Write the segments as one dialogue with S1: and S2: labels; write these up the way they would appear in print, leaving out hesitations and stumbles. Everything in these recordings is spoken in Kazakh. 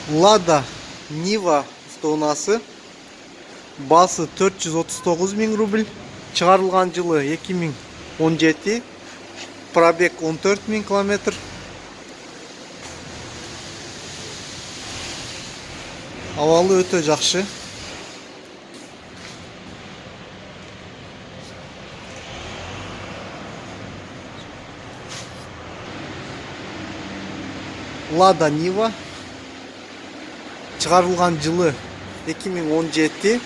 S1: Lada Niva автоунаасы. Басы 439 000 рубль. Çıkarılgan жылы 2017. Пробег 14 000 километр. Авалы өтө жакшы. Lada Niva. Çıkarılgan жылы 2017.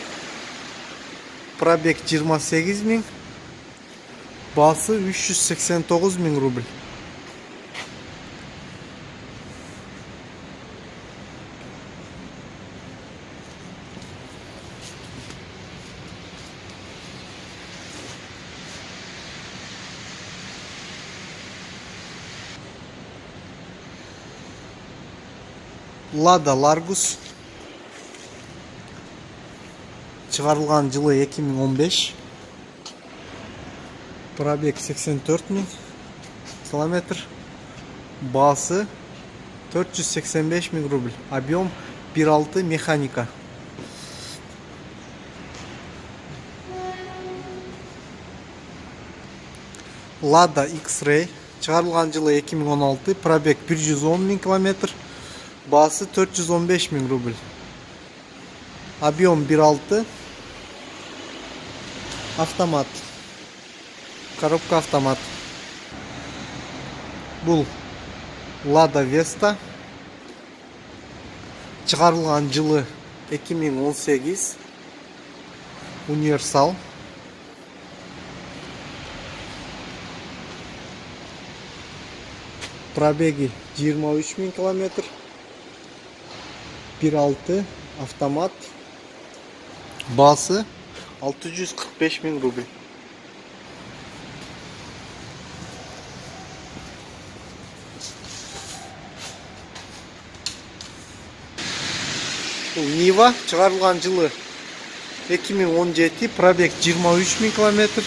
S1: Пробег 28 000. Басы 389 000 рубль. Lada Largus. Çıkarılgan жылы 2015. Пробег 84 000 километр. Басы 485 000 рубль. Объем 1.6 механика. Lada X-Ray. Çıkarılgan жылы 2016. Пробег 110 000 километр. Басы 415 000 рубль. Объем 1.6. Автомат. Коробка автомат. Бұл Lada Vesta. Çıkarılgan жылы 2018. Универсал. Пробеги 23 000 километр. 1.6 автомат. Басы 645 000 рубль. Niva. Çıkarılgan жылы 2017. Пробег 23 000 километр.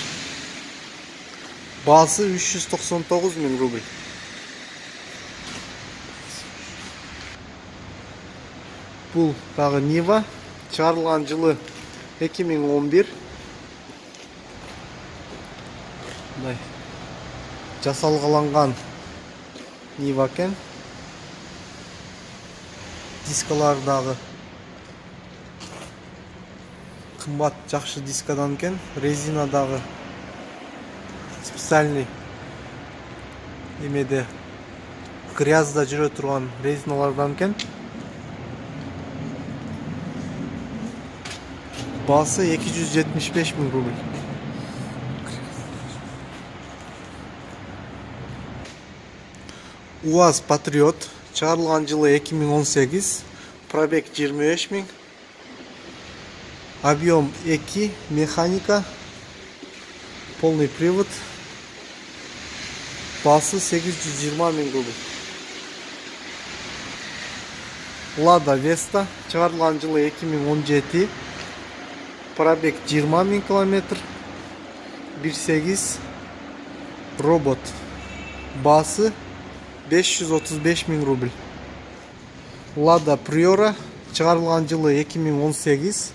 S1: Басы 399 000 рубль. Бұл тағы Niva. Çıkarılgan жылы 2011. Мындай жасалгаланган Niva екен. Дискалардагы кымбат жакшы дискадан екен. Резинадагы специальный эмеде грязда жүрө турган резиналардан екен. Bası 275 000 rubl. УАЗ Patriot. Çıkarılgan жылы 2018. Пробег 25 000. Объем 2. Механика. Полный привод. Басы 820 000 rubl. Lada Vesta. Çıkarılgan жылы 2017. Пробег 20 000 километр. 1.8 робот. Басы 535 000 рубль. Lada Priora. Çıkarılgan жылы 2018.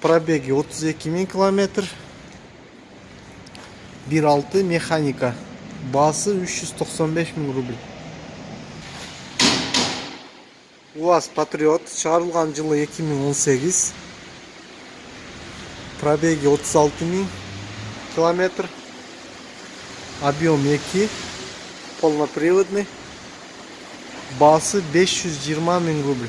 S1: Пробеги 32 000 километр. 1.6 механика. Басы 395 000 рубль. УАЗ Patriot. Çıkarılgan жылы 2018. Пробеги 36 000 километр. Объем 2. Полноприводный. Басы 520 000 рубль.